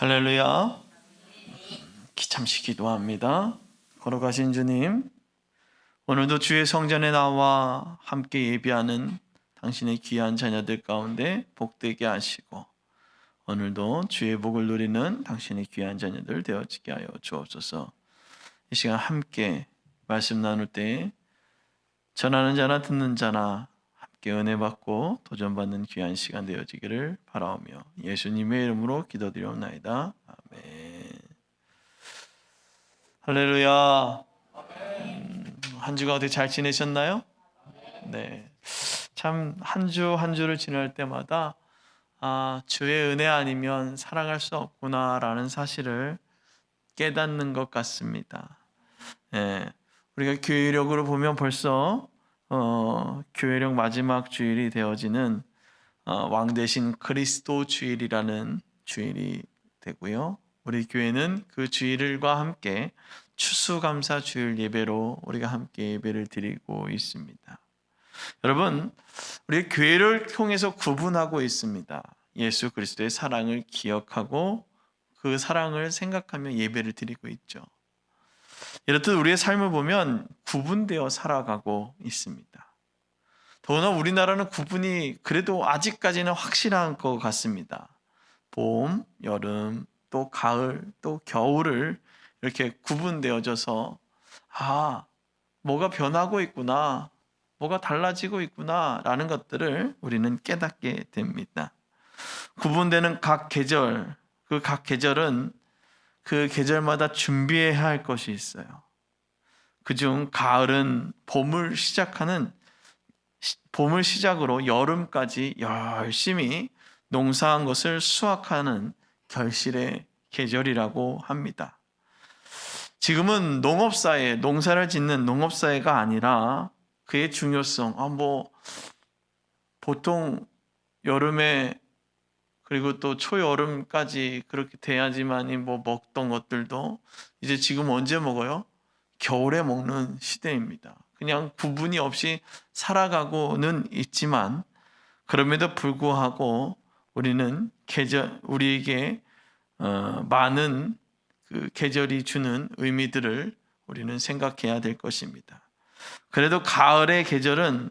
할렐루야. 잠시 기도합니다. 걸어가신 주님, 오늘도 주의 성전에 나와 함께 예배하는 당신의 귀한 자녀들 가운데 복되게 하시고, 오늘도 주의 복을 누리는 당신의 귀한 자녀들 되어지게 하여 주옵소서. 이 시간 함께 말씀 나눌 때 전하는 자나 듣는 자나 함께 은혜 받고 도전받는 귀한 시간 되어지기를 바라오며 예수님의 이름으로 기도드리옵나이다. 아멘. 할렐루야. 한 주가 어떻게 잘 지내셨나요? 네. 참 한 주 한 주를 지날 때마다 주의 은혜 아니면 살아갈 수 없구나라는 사실을 깨닫는 것 같습니다. 예. 우리가 교회력으로 보면 벌써 교회력 마지막 주일이 되어지는 왕 대신 그리스도 주일이라는 주일이 되고요. 우리 교회는 그 주일과 함께 추수감사 주일 예배로 우리가 함께 예배를 드리고 있습니다. 여러분, 우리 교회를 통해서 구분하고 있습니다. 예수 그리스도의 사랑을 기억하고 그 사랑을 생각하며 예배를 드리고 있죠. 이렇듯 우리의 삶을 보면 구분되어 살아가고 있습니다. 더구나 우리나라는 구분이 그래도 아직까지는 확실한 것 같습니다. 봄, 여름, 또 가을, 또 겨울을 이렇게 구분되어져서 뭐가 변하고 있구나, 뭐가 달라지고 있구나 라는 것들을 우리는 깨닫게 됩니다. 구분되는 각 계절, 그 각 계절은 그 계절마다 준비해야 할 것이 있어요. 그중 가을은 봄을 시작으로 여름까지 열심히 농사한 것을 수확하는 결실의 계절이라고 합니다. 지금은 농사를 짓는 농업사회가 아니라 그의 중요성, 보통 여름에 그리고 또 초여름까지 그렇게 돼야지만이 먹던 것들도 이제 지금 언제 먹어요? 겨울에 먹는 시대입니다. 그냥 구분이 없이 살아가고는 있지만 그럼에도 불구하고 우리는 우리에게 많은 그 계절이 주는 의미들을 우리는 생각해야 될 것입니다. 그래도 가을의 계절은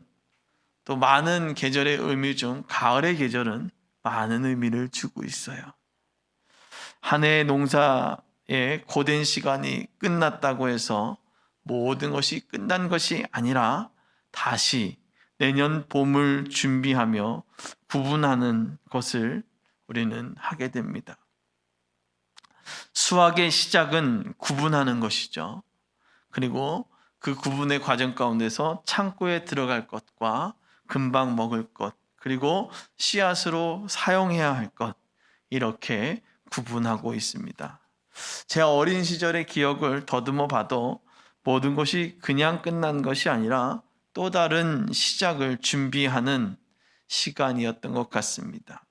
또 많은 계절의 의미 중 가을의 계절은 많은 의미를 주고 있어요. 한 해의 농사의 고된 시간이 끝났다고 해서 모든 것이 끝난 것이 아니라 다시 내년 봄을 준비하며 구분하는 것을 우리는 하게 됩니다. 수확의 시작은 구분하는 것이죠. 그리고 그 구분의 과정 가운데서 창고에 들어갈 것과 금방 먹을 것, 그리고 씨앗으로 사용해야 할 것, 이렇게 구분하고 있습니다. 제 어린 시절의 기억을 더듬어 봐도 모든 것이 그냥 끝난 것이 아니라 또 다른 시작을 준비하는 시간이었던 것 같습니다.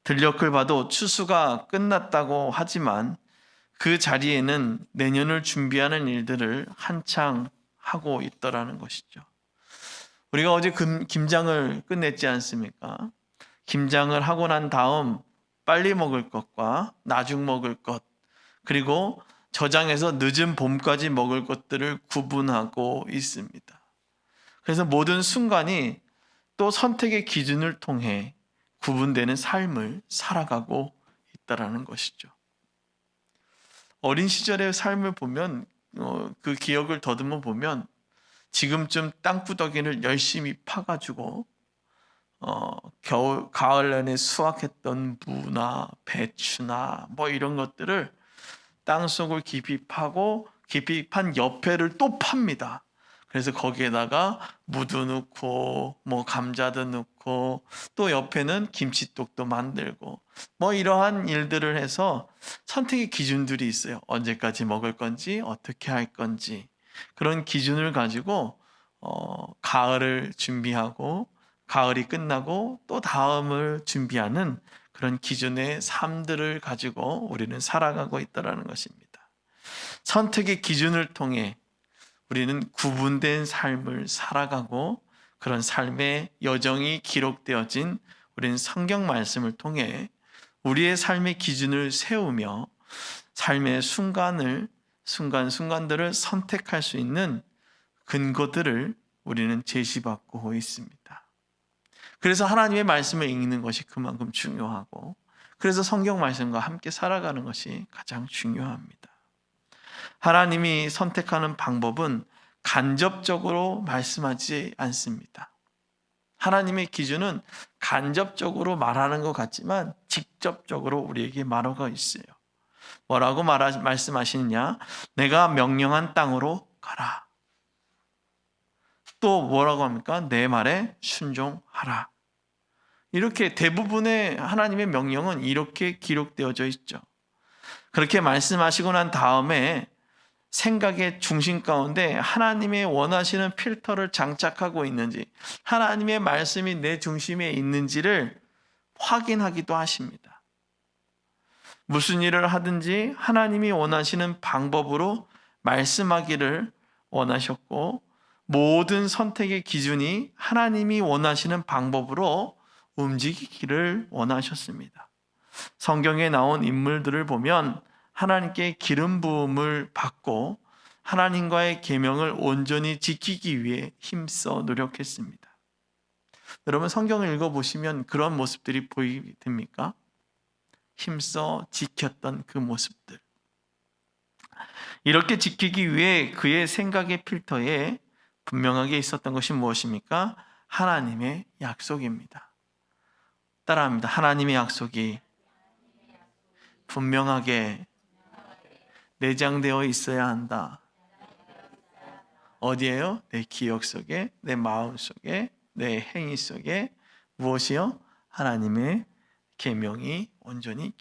들녘을 봐도 추수가 끝났다고 하지만 그 자리에는 내년을 준비하는 일들을 한창 하고 있더라는 것이죠. 우리가 어제 김장을 끝냈지 않습니까? 김장을 하고 난 다음 빨리 먹을 것과 나중 먹을 것, 그리고 저장해서 늦은 봄까지 먹을 것들을 구분하고 있습니다. 그래서 모든 순간이 또 선택의 기준을 통해 구분되는 삶을 살아가고 있다는 것이죠. 어린 시절의 삶을 보면 그 기억을 더듬어 보면 지금쯤 땅구더기를 열심히 파가지고 가을 내내 수확했던 무나 배추나 이런 것들을 땅속을 깊이 파고 깊이 판 옆에를 또 팝니다. 그래서 거기에다가 무도 넣고 감자도 넣고 또 옆에는 김치떡도 만들고 이러한 일들을 해서 선택의 기준들이 있어요. 언제까지 먹을 건지 어떻게 할 건지 그런 기준을 가지고 가을을 준비하고 가을이 끝나고 또 다음을 준비하는 그런 기준의 삶들을 가지고 우리는 살아가고 있다는 것입니다. 선택의 기준을 통해 우리는 구분된 삶을 살아가고 그런 삶의 여정이 기록되어진 우리는 성경 말씀을 통해 우리의 삶의 기준을 세우며 삶의 순간순간들을 선택할 수 있는 근거들을 우리는 제시받고 있습니다. 그래서 하나님의 말씀을 읽는 것이 그만큼 중요하고, 그래서 성경 말씀과 함께 살아가는 것이 가장 중요합니다. 하나님이 선택하는 방법은 간접적으로 말씀하지 않습니다. 하나님의 기준은 간접적으로 말하는 것 같지만 직접적으로 우리에게 말하고 있어요. 뭐라고 말씀하시느냐? 내가 명령한 땅으로 가라. 또 뭐라고 합니까? 내 말에 순종하라. 이렇게 대부분의 하나님의 명령은 이렇게 기록되어져 있죠. 그렇게 말씀하시고 난 다음에 생각의 중심 가운데 하나님의 원하시는 필터를 장착하고 있는지, 하나님의 말씀이 내 중심에 있는지를 확인하기도 하십니다. 무슨 일을 하든지 하나님이 원하시는 방법으로 말씀하기를 원하셨고, 모든 선택의 기준이 하나님이 원하시는 방법으로 움직이기를 원하셨습니다. 성경에 나온 인물들을 보면 하나님께 기름 부음을 받고 하나님과의 계명을 온전히 지키기 위해 힘써 노력했습니다. 여러분, 성경을 읽어보시면 그런 모습들이 보입니까? 힘써 지켰던 그 모습들. 이렇게 지키기 위해 그의 생각의 필터에 분명하게 있었던 것이 무엇입니까? 하나님의 약속입니다. 따라합니다. 하나님의 약속이 분명하게 내장되어 있어야 한다. 어디에요? 내 기억 속에, 내 마음 속에, 내 행위 속에. 무엇이요? 하나님의 계명이 온전히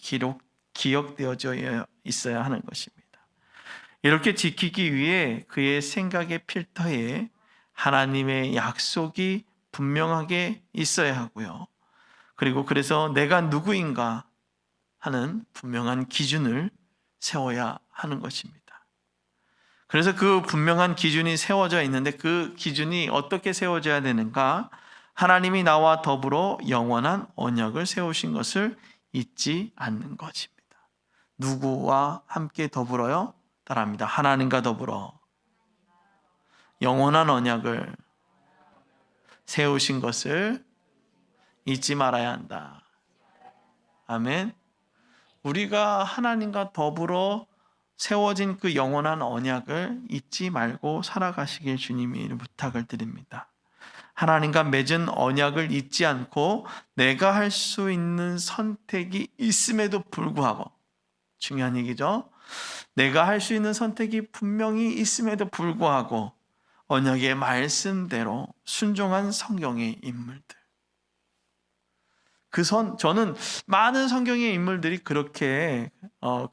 기억되어져 있어야 하는 것입니다. 이렇게 지키기 위해 그의 생각의 필터에 하나님의 약속이 분명하게 있어야 하고요. 그리고 그래서 내가 누구인가 하는 분명한 기준을 세워야 하는 것입니다. 그래서 그 분명한 기준이 세워져 있는데 그 기준이 어떻게 세워져야 되는가? 하나님이 나와 더불어 영원한 언약을 세우신 것을 잊지 않는 것입니다. 누구와 함께 더불어요? 따라합니다. 하나님과 더불어 영원한 언약을 세우신 것을 잊지 말아야 한다. 아멘. 우리가 하나님과 더불어 세워진 그 영원한 언약을 잊지 말고 살아가시길 주님이 부탁을 드립니다. 하나님과 맺은 언약을 잊지 않고 내가 할 수 있는 선택이 있음에도 불구하고, 중요한 얘기죠. 내가 할 수 있는 선택이 분명히 있음에도 불구하고 언약의 말씀대로 순종한 성경의 인물들. 저는 많은 성경의 인물들이 그렇게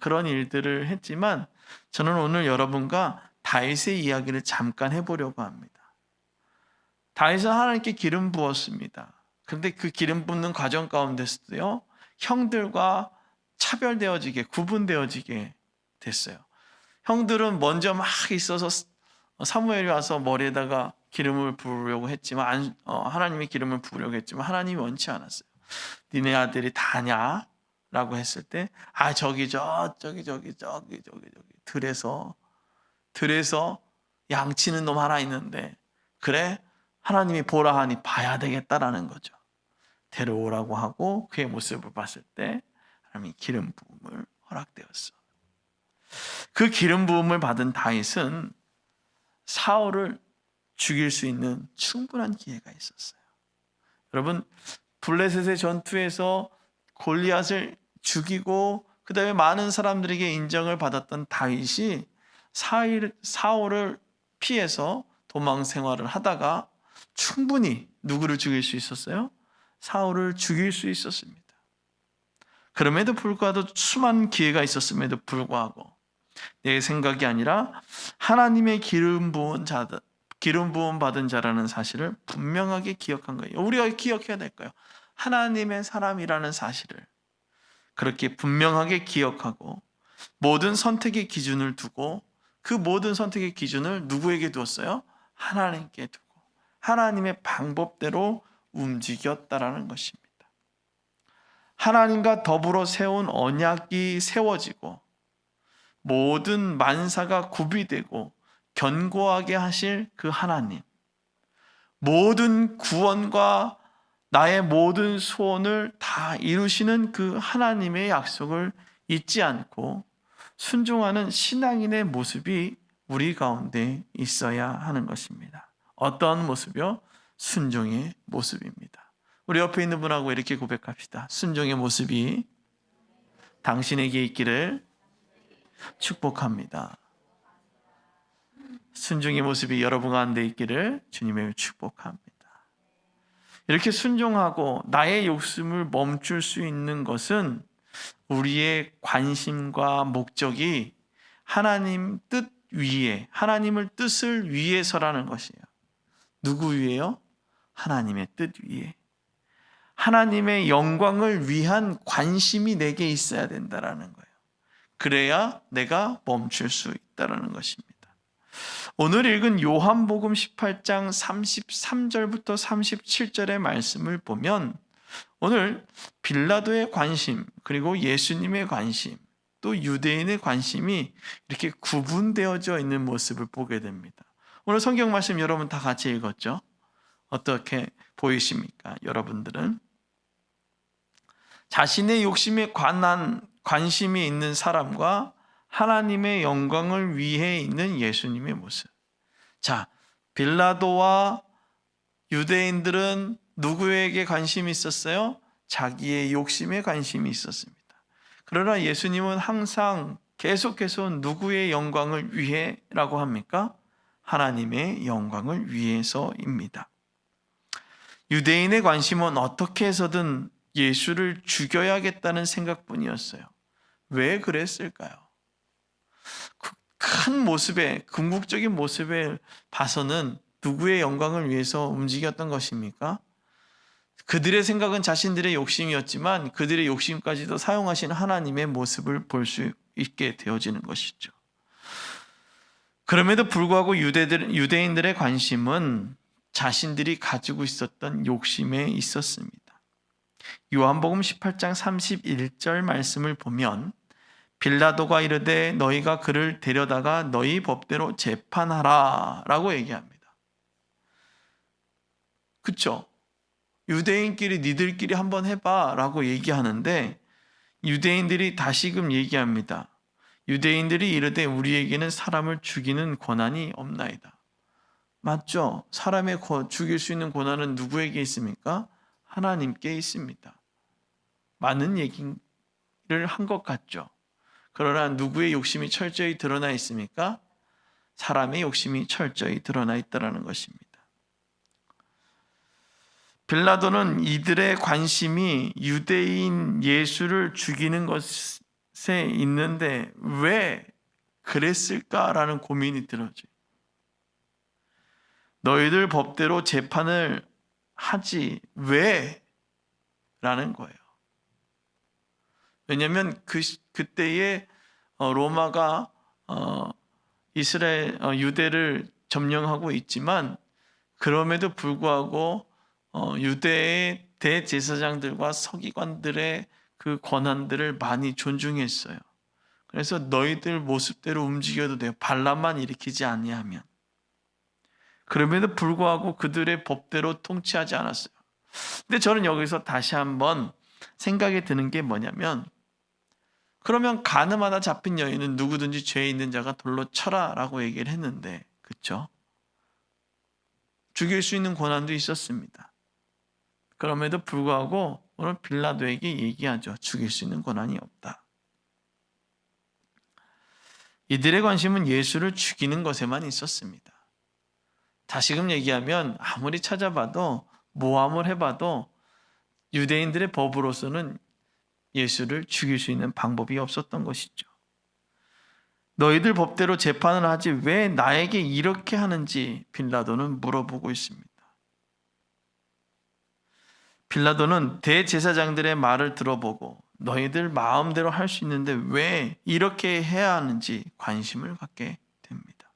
그런 일들을 했지만, 저는 오늘 여러분과 다윗의 이야기를 잠깐 해보려고 합니다. 다윗은 하나님께 기름 부었습니다. 그런데 그 기름 붓는 과정 가운데서도요, 형들과 차별되어지게, 구분되어지게 됐어요. 형들은 먼저 막 있어서 사무엘이 와서 머리에다가 기름을 부으려고 했지만, 하나님의 기름을 부으려고 했지만 하나님이 원치 않았어요. 니네 아들이 다냐? 라고 했을 때, 저기 들에서 양치는 놈 하나 있는데, 그래? 하나님이 보라 하니 봐야 되겠다라는 거죠. 데려오라고 하고 그의 모습을 봤을 때 하나님이 기름 부음을 허락되었어. 그 기름 부음을 받은 다윗은 사울을 죽일 수 있는 충분한 기회가 있었어요. 여러분, 블레셋의 전투에서 골리앗을 죽이고 그 다음에 많은 사람들에게 인정을 받았던 다윗이 사울을 피해서 도망 생활을 하다가 충분히 누구를 죽일 수 있었어요? 사울을 죽일 수 있었습니다. 그럼에도 불구하고 수많은 기회가 있었음에도 불구하고 내 생각이 아니라 하나님의 기름 부은 받은 자라는 사실을 분명하게 기억한 거예요. 우리가 기억해야 될 거예요. 하나님의 사람이라는 사실을 그렇게 분명하게 기억하고 모든 선택의 기준을 두고 그 모든 선택의 기준을 누구에게 두었어요? 하나님께 두고 하나님의 방법대로 움직였다라는 것입니다. 하나님과 더불어 세운 언약이 세워지고 모든 만사가 구비되고 견고하게 하실 그 하나님, 모든 구원과 나의 모든 소원을 다 이루시는 그 하나님의 약속을 잊지 않고 순종하는 신앙인의 모습이 우리 가운데 있어야 하는 것입니다. 어떤 모습이요? 순종의 모습입니다. 우리 옆에 있는 분하고 이렇게 고백합시다. 순종의 모습이 당신에게 있기를 축복합니다. 순종의 모습이 여러분 가운데 있기를 주님의 축복합니다. 이렇게 순종하고 나의 욕심을 멈출 수 있는 것은 우리의 관심과 목적이 하나님 뜻 위에, 하나님을 뜻을 위해서라는 것이에요. 누구 위에요? 하나님의 뜻 위에. 하나님의 영광을 위한 관심이 내게 있어야 된다라는 거예요. 그래야 내가 멈출 수 있다라는 것입니다. 오늘 읽은 요한복음 18장 33절부터 37절의 말씀을 보면 오늘 빌라도의 관심, 그리고 예수님의 관심, 또 유대인의 관심이 이렇게 구분되어져 있는 모습을 보게 됩니다. 오늘 성경 말씀 여러분 다 같이 읽었죠? 어떻게 보이십니까? 여러분들은 자신의 욕심에 관한 관심이 있는 사람과 하나님의 영광을 위해 있는 예수님의 모습. 자, 빌라도와 유대인들은 누구에게 관심이 있었어요? 자기의 욕심에 관심이 있었습니다. 그러나 예수님은 항상 계속해서 누구의 영광을 위해라고 합니까? 하나님의 영광을 위해서입니다. 유대인의 관심은 어떻게 해서든 예수를 죽여야겠다는 생각뿐이었어요. 왜 그랬을까요? 큰 모습에, 궁극적인 모습에 봐서는 누구의 영광을 위해서 움직였던 것입니까? 그들의 생각은 자신들의 욕심이었지만 그들의 욕심까지도 사용하신 하나님의 모습을 볼 수 있게 되어지는 것이죠. 그럼에도 불구하고 유대인들의 관심은 자신들이 가지고 있었던 욕심에 있었습니다. 요한복음 18장 31절 말씀을 보면 빌라도가 이르되 너희가 그를 데려다가 너희 법대로 재판하라 라고 얘기합니다. 그렇죠? 유대인끼리 니들끼리 한번 해봐 라고 얘기하는데 유대인들이 다시금 얘기합니다. 유대인들이 이르되 우리에게는 사람을 죽이는 권한이 없나이다. 맞죠? 사람의 죽일 수 있는 권한은 누구에게 있습니까? 하나님께 있습니다. 많은 얘기를 한 것 같죠. 그러나 누구의 욕심이 철저히 드러나 있습니까? 사람의 욕심이 철저히 드러나 있다는 것입니다. 빌라도는 이들의 관심이 유대인 예수를 죽이는 것에 있는데 왜 그랬을까라는 고민이 들어져요. 너희들 법대로 재판을 하지 왜? 라는 거예요. 왜냐하면 그때에 로마가 이스라엘 유대를 점령하고 있지만 그럼에도 불구하고 유대의 대제사장들과 서기관들의 그 권한들을 많이 존중했어요. 그래서 너희들 모습대로 움직여도 돼요. 반란만 일으키지 아니하면. 그럼에도 불구하고 그들의 법대로 통치하지 않았어요. 근데 저는 여기서 다시 한번 생각이 드는 게 뭐냐면 그러면 가늠하다 잡힌 여인은 누구든지 죄 있는 자가 돌로 쳐라 라고 얘기를 했는데 그렇죠? 죽일 수 있는 권한도 있었습니다. 그럼에도 불구하고 오늘 빌라도에게 얘기하죠. 죽일 수 있는 권한이 없다. 이들의 관심은 예수를 죽이는 것에만 있었습니다. 다시금 얘기하면 아무리 찾아봐도 모함을 해봐도 유대인들의 법으로서는 예수를 죽일 수 있는 방법이 없었던 것이죠. 너희들 법대로 재판을 하지 왜 나에게 이렇게 하는지 빌라도는 물어보고 있습니다. 빌라도는 대제사장들의 말을 들어보고 너희들 마음대로 할 수 있는데 왜 이렇게 해야 하는지 관심을 갖게 됩니다.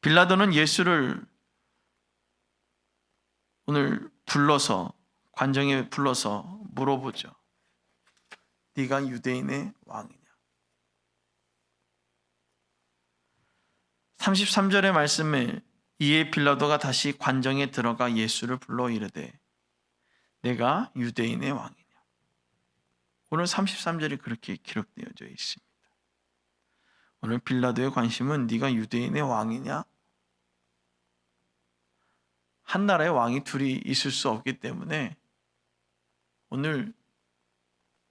빌라도는 예수를 오늘 관정에 불러서 물어보죠. 네가 유대인의 왕이냐. 33절의 말씀에 이에 빌라도가 다시 관정에 들어가 예수를 불러 이르되 내가 유대인의 왕이냐. 오늘 33절이 그렇게 기록되어져 있습니다. 오늘 빌라도의 관심은 네가 유대인의 왕이냐? 한 나라의 왕이 둘이 있을 수 없기 때문에 오늘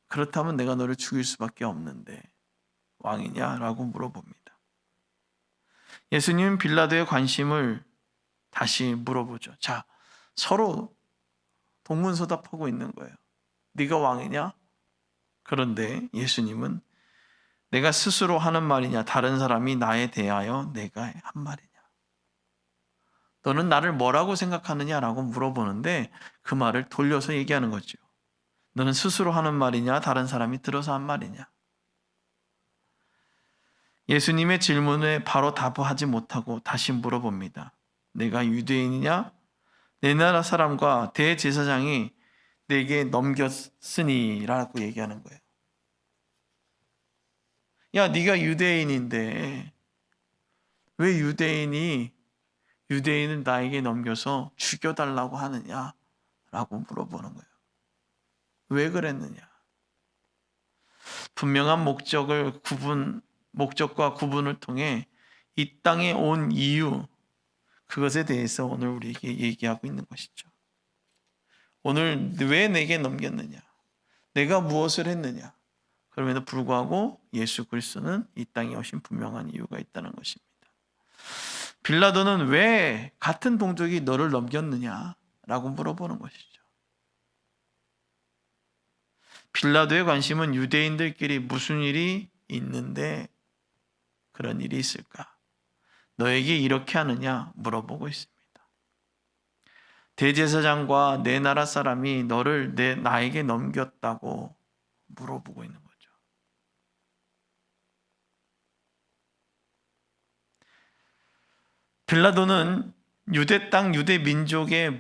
그렇다면 내가 너를 죽일 수밖에 없는데 왕이냐라고 물어봅니다. 예수님은 빌라도의 관심을 다시 물어보죠. 자, 서로 동문서답하고 있는 거예요. 네가 왕이냐? 그런데 예수님은 내가 스스로 하는 말이냐, 다른 사람이 나에 대하여 내가 한 말이냐. 너는 나를 뭐라고 생각하느냐라고 물어보는데 그 말을 돌려서 얘기하는 거죠. 너는 스스로 하는 말이냐, 다른 사람이 들어서 한 말이냐. 예수님의 질문에 바로 답하지 못하고 다시 물어봅니다. 내가 유대인이냐? 내 나라 사람과 대제사장이 내게 넘겼으니라고 얘기하는 거예요. 야, 네가 유대인인데 왜 유대인을 나에게 넘겨서 죽여달라고 하느냐라고 물어보는 거예요. 왜 그랬느냐? 분명한 목적과 구분을 통해 이 땅에 온 이유, 그것에 대해서 오늘 우리에게 얘기하고 있는 것이죠. 오늘 왜 내게 넘겼느냐? 내가 무엇을 했느냐? 그럼에도 불구하고 예수 그리스도는 이 땅에 오신 분명한 이유가 있다는 것입니다. 빌라도는 왜 같은 동족이 너를 넘겼느냐라고 물어보는 것이죠. 빌라도의 관심은 유대인들끼리 무슨 일이 있는데 그런 일이 있을까? 너에게 이렇게 하느냐 물어보고 있습니다. 대제사장과 내 나라 사람이 너를 나에게 넘겼다고 물어보고 있는 거죠. 빌라도는 유대 땅, 유대 민족의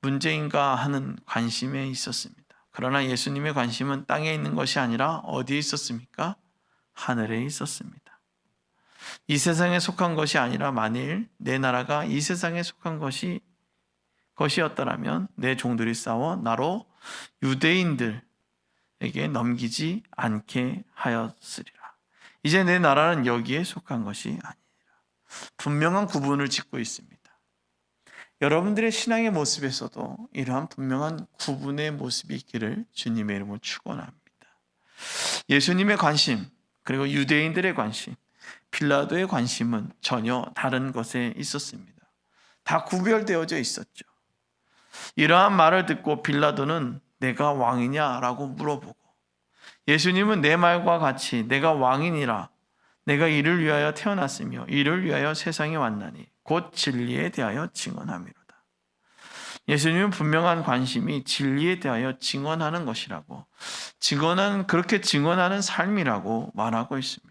문제인가 하는 관심에 있었습니다. 그러나 예수님의 관심은 땅에 있는 것이 아니라 어디에 있었습니까? 하늘에 있었습니다. 이 세상에 속한 것이 아니라 만일 내 나라가 이 세상에 속한 것이었더라면 내 종들이 싸워 나로 유대인들에게 넘기지 않게 하였으리라. 이제 내 나라는 여기에 속한 것이 아니라 분명한 구분을 짓고 있습니다. 여러분들의 신앙의 모습에서도 이러한 분명한 구분의 모습이 있기를 주님의 이름으로 축원합니다. 예수님의 관심, 그리고 유대인들의 관심, 빌라도의 관심은 전혀 다른 것에 있었습니다. 다 구별되어져 있었죠. 이러한 말을 듣고 빌라도는 내가 왕이냐라고 물어보고, 예수님은 내 말과 같이 내가 왕이니라, 내가 이를 위하여 태어났으며 이를 위하여 세상에 왔나니 곧 진리에 대하여 증언함이로다. 예수님은 분명한 관심이 진리에 대하여 증언하는 것이라고, 그렇게 증언하는 삶이라고 말하고 있습니다.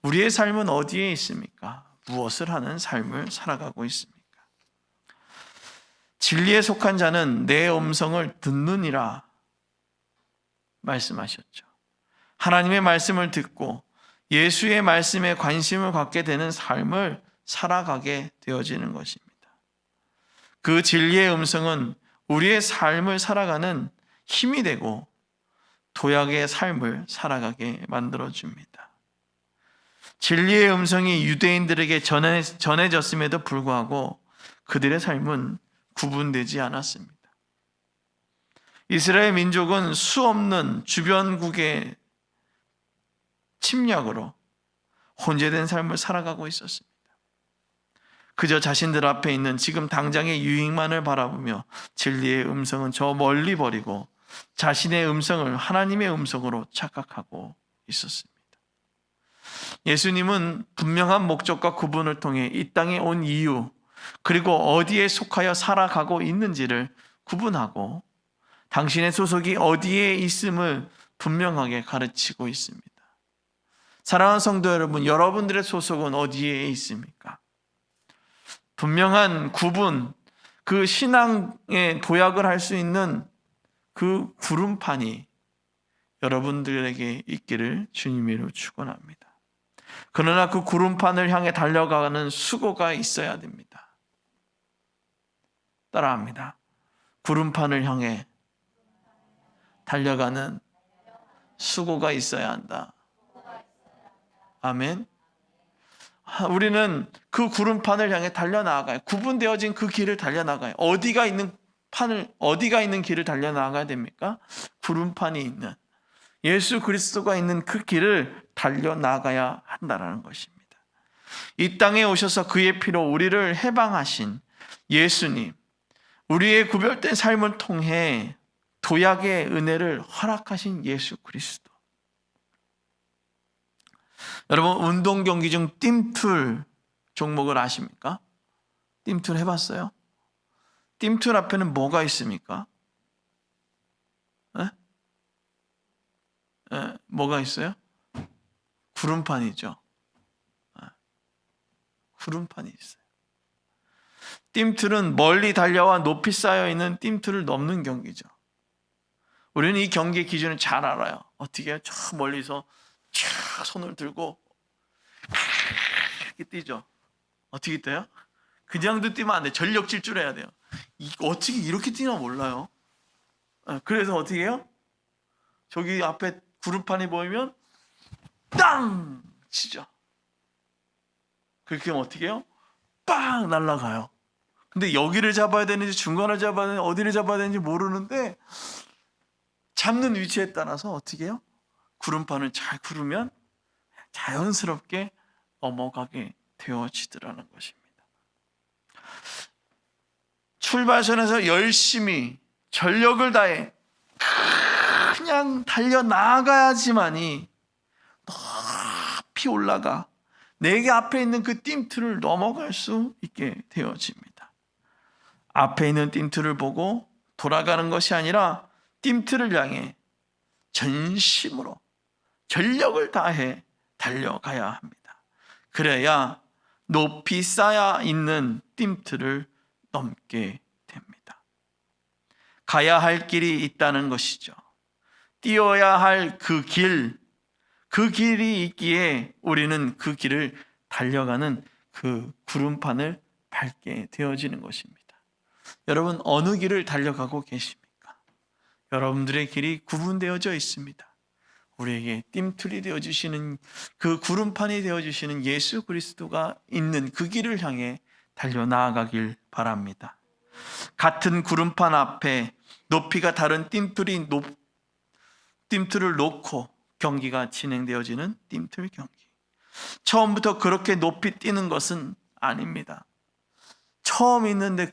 우리의 삶은 어디에 있습니까? 무엇을 하는 삶을 살아가고 있습니까? 진리에 속한 자는 내 음성을 듣느니라 말씀하셨죠. 하나님의 말씀을 듣고 예수의 말씀에 관심을 갖게 되는 삶을 살아가게 되어지는 것입니다. 그 진리의 음성은 우리의 삶을 살아가는 힘이 되고 도약의 삶을 살아가게 만들어줍니다. 진리의 음성이 유대인들에게 전해졌음에도 불구하고 그들의 삶은 구분되지 않았습니다. 이스라엘 민족은 수없는 주변국의 침략으로 혼재된 삶을 살아가고 있었습니다. 그저 자신들 앞에 있는 지금 당장의 유익만을 바라보며 진리의 음성은 저 멀리 버리고 자신의 음성을 하나님의 음성으로 착각하고 있었습니다. 예수님은 분명한 목적과 구분을 통해 이 땅에 온 이유, 그리고 어디에 속하여 살아가고 있는지를 구분하고 당신의 소속이 어디에 있음을 분명하게 가르치고 있습니다. 사랑하는 성도 여러분, 여러분들의 소속은 어디에 있습니까? 분명한 구분, 그 신앙의 도약을 할 수 있는 그 구름판이 여러분들에게 있기를 주님으로 축원합니다. 그러나 그 구름판을 향해 달려가는 수고가 있어야 됩니다. 따라합니다. 구름판을 향해 달려가는 수고가 있어야 한다. 아멘. 우리는 그 구름판을 향해 달려나가요. 구분되어진 그 길을 달려나가요. 어디가 있는 길을 달려나가야 됩니까? 구름판이 있는 예수 그리스도가 있는 그 길을 달려나가야 한다는 것입니다. 이 땅에 오셔서 그의 피로 우리를 해방하신 예수님, 우리의 구별된 삶을 통해 도약의 은혜를 허락하신 예수 그리스도. 여러분, 운동 경기 중 띵툴 종목을 아십니까? 띵툴 해봤어요? 띵툴 앞에는 뭐가 있습니까? 뭐가 있어요? 구름판이죠. 구름판이 있어요. 띵툴은 멀리 달려와 높이 쌓여있는 띵툴을 넘는 경기죠. 우리는 이 경기의 기준을 잘 알아요. 어떻게 해요? 저 멀리서 쫙 손을 들고 이렇게 뛰죠. 어떻게 뛰어요? 그냥도 뛰면 안 돼. 전력 질주해야 돼요. 어떻게 이렇게 뛰나 몰라요. 그래서 어떻게 해요? 저기 앞에 구름판이 보이면 땅 치죠. 그렇게 하면 어떻게 해요? 빵 날아가요. 근데 여기를 잡아야 되는지 중간을 잡아야 되는지 어디를 잡아야 되는지 모르는데 잡는 위치에 따라서 어떻게 해요? 구름판을 잘 구르면 자연스럽게 넘어가게 되어지더라는 것입니다. 출발선에서 열심히 전력을 다해 그냥 달려나가야지만이 높이 올라가 내게 앞에 있는 그 띵틀을 넘어갈 수 있게 되어집니다. 앞에 있는 띵틀을 보고 돌아가는 것이 아니라 띵틀을 향해 전심으로 전력을 다해 달려가야 합니다. 그래야 높이 쌓여 있는 띵틀을 넘게 됩니다. 가야 할 길이 있다는 것이죠. 뛰어야 할 그 길이 있기에 우리는 그 길을 달려가는 그 구름판을 밟게 되어지는 것입니다. 여러분, 어느 길을 달려가고 계십니까? 여러분들의 길이 구분되어져 있습니다. 우리에게 띵틀이 되어주시는 그 구름판이 되어주시는 예수 그리스도가 있는 그 길을 향해 달려나가길 바랍니다. 같은 구름판 앞에 높이가 다른 띵틀을 놓고 경기가 진행되어지는 띵틀 경기. 처음부터 그렇게 높이 뛰는 것은 아닙니다. 처음 있는데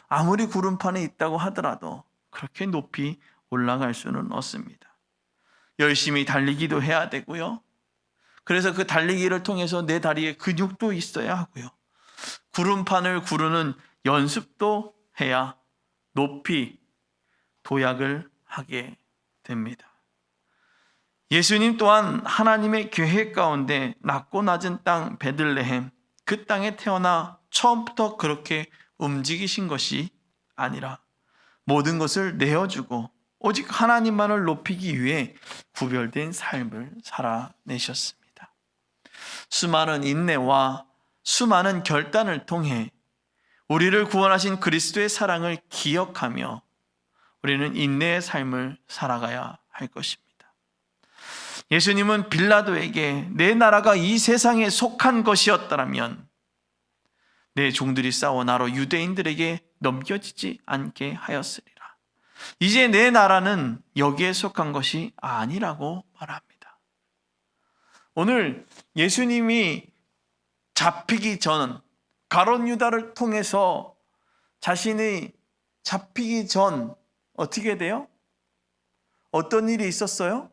아무리 구름판이 있다고 하더라도 그렇게 높이 올라갈 수는 없습니다. 열심히 달리기도 해야 되고요. 그래서 그 달리기를 통해서 내 다리에 근육도 있어야 하고요. 구름판을 구르는 연습도 해야 높이 도약을 하게 됩니다. 예수님 또한 하나님의 계획 가운데 낮고 낮은 땅 베들레헴, 그 땅에 태어나 처음부터 그렇게 움직이신 것이 아니라 모든 것을 내어주고 오직 하나님만을 높이기 위해 구별된 삶을 살아내셨습니다. 수많은 인내와 수많은 결단을 통해 우리를 구원하신 그리스도의 사랑을 기억하며 우리는 인내의 삶을 살아가야 할 것입니다. 예수님은 빌라도에게 내 나라가 이 세상에 속한 것이었다면 내 종들이 싸워 나로 유대인들에게 넘겨지지 않게 하였으리라. 이제 내 나라는 여기에 속한 것이 아니라고 말합니다. 오늘 예수님이 잡히기 전, 가롯 유다를 통해서 자신이 잡히기 전 어떻게 돼요? 어떤 일이 있었어요?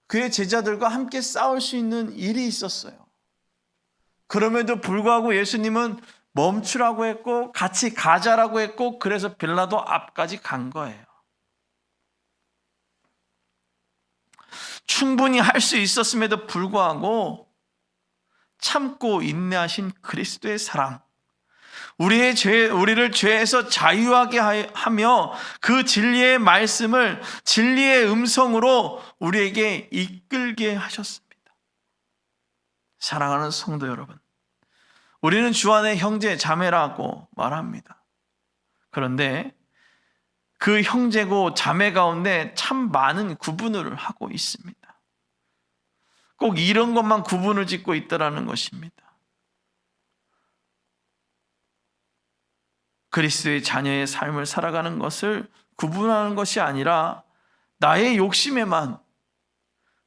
그의 제자들과 함께 싸울 수 있는 일이 있었어요. 그럼에도 불구하고 예수님은 멈추라고 했고 같이 가자라고 했고 그래서 빌라도 앞까지 간 거예요. 충분히 할 수 있었음에도 불구하고 참고 인내하신 그리스도의 사랑, 우리를 죄에서 자유하게 하며 그 진리의 말씀을 진리의 음성으로 우리에게 이끌게 하셨습니다. 사랑하는 성도 여러분, 우리는 주 안에 형제 자매라고 말합니다. 그런데 그 형제고 자매 가운데 참 많은 구분을 하고 있습니다. 꼭 이런 것만 구분을 짓고 있다라는 것입니다. 그리스도의 자녀의 삶을 살아가는 것을 구분하는 것이 아니라 나의 욕심에만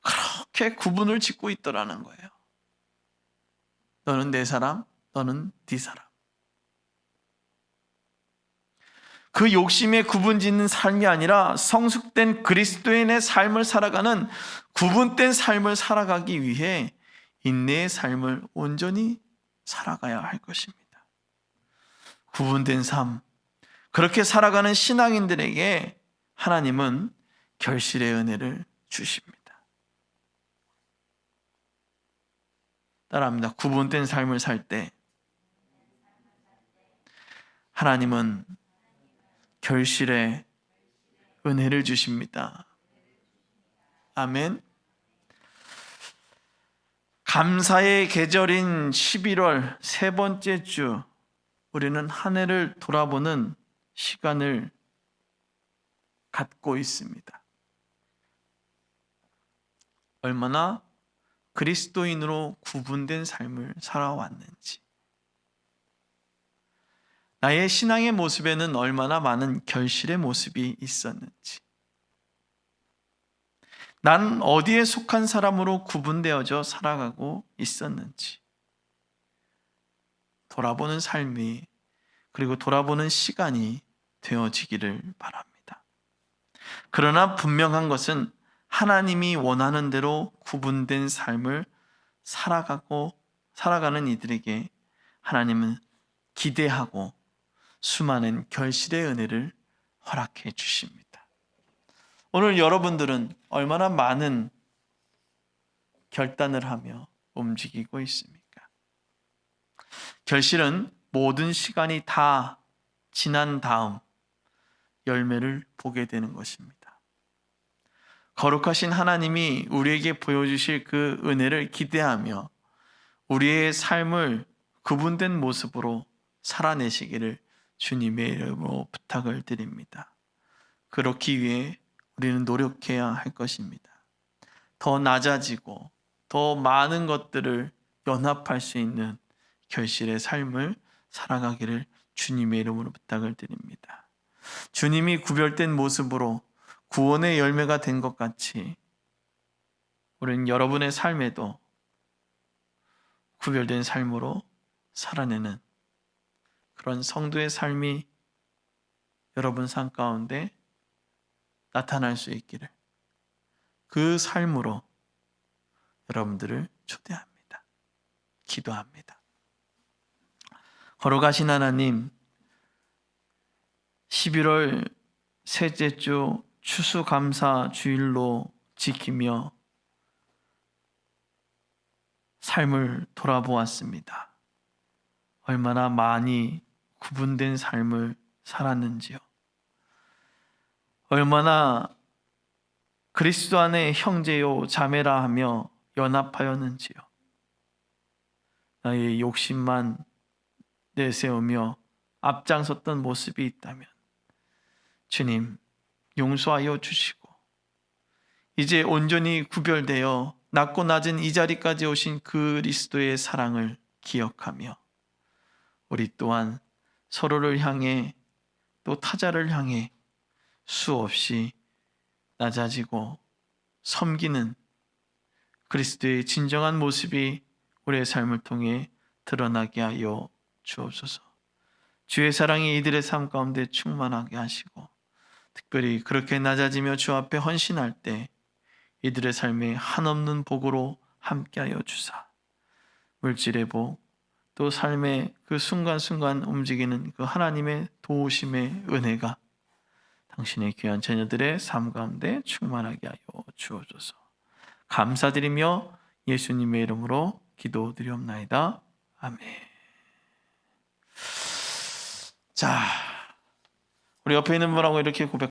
그렇게 구분을 짓고 있더라는 거예요. 너는 내 사람, 너는 네 사람. 그 욕심에 구분 짓는 삶이 아니라 성숙된 그리스도인의 삶을 살아가는 구분된 삶을 살아가기 위해 인내의 삶을 온전히 살아가야 할 것입니다. 구분된 삶, 그렇게 살아가는 신앙인들에게 하나님은 결실의 은혜를 주십니다. 따라합니다. 구분된 삶을 살 때 하나님은 결실의 은혜를 주십니다. 아멘. 감사의 계절인 11월 세 번째 주, 우리는 한 해를 돌아보는 시간을 갖고 있습니다. 얼마나 그리스도인으로 구분된 삶을 살아왔는지, 나의 신앙의 모습에는 얼마나 많은 결실의 모습이 있었는지, 난 어디에 속한 사람으로 구분되어져 살아가고 있었는지 돌아보는 삶이, 그리고 돌아보는 시간이 되어지기를 바랍니다. 그러나 분명한 것은 하나님이 원하는 대로 구분된 삶을 살아가는 이들에게 하나님은 기대하고 수많은 결실의 은혜를 허락해 주십니다. 오늘 여러분들은 얼마나 많은 결단을 하며 움직이고 있습니까? 결실은 모든 시간이 다 지난 다음 열매를 보게 되는 것입니다. 거룩하신 하나님이 우리에게 보여주실 그 은혜를 기대하며 우리의 삶을 구분된 모습으로 살아내시기를 주님의 이름으로 부탁을 드립니다. 그렇기 위해 우리는 노력해야 할 것입니다. 더 낮아지고 더 많은 것들을 연합할 수 있는 결실의 삶을 살아가기를 주님의 이름으로 부탁을 드립니다. 주님이 구별된 모습으로 구원의 열매가 된 것 같이 우리는 여러분의 삶에도 구별된 삶으로 살아내는 그런 성도의 삶이 여러분 삶 가운데 나타날 수 있기를, 그 삶으로 여러분들을 초대합니다. 기도합니다. 걸어가신 하나님, 11월 셋째 주 추수감사 주일로 지키며 삶을 돌아보았습니다. 얼마나 많이 구분된 삶을 살았는지요. 얼마나 그리스도 안에 형제요 자매라 하며 연합하였는지요. 나의 욕심만 내세우며 앞장섰던 모습이 있다면 주님 용서하여 주시고, 이제 온전히 구별되어 낮고 낮은 이 자리까지 오신 그리스도의 사랑을 기억하며 우리 또한 서로를 향해 또 타자를 향해 수없이 낮아지고 섬기는 그리스도의 진정한 모습이 우리의 삶을 통해 드러나게 하여 주옵소서. 주의 사랑이 이들의 삶 가운데 충만하게 하시고, 특별히 그렇게 낮아지며 주 앞에 헌신할 때 이들의 삶에 한없는 복으로 함께하여 주사, 물질의 복, 또 삶의 그 순간순간 움직이는 그 하나님의 도우심의 은혜가 당신의 귀한 자녀들의 삶 가운데 충만하게 하여 주옵소서. 감사드리며 예수님의 이름으로 기도드리옵나이다. 아멘. 자, 우리 옆에 있는 분하고 이렇게 고백.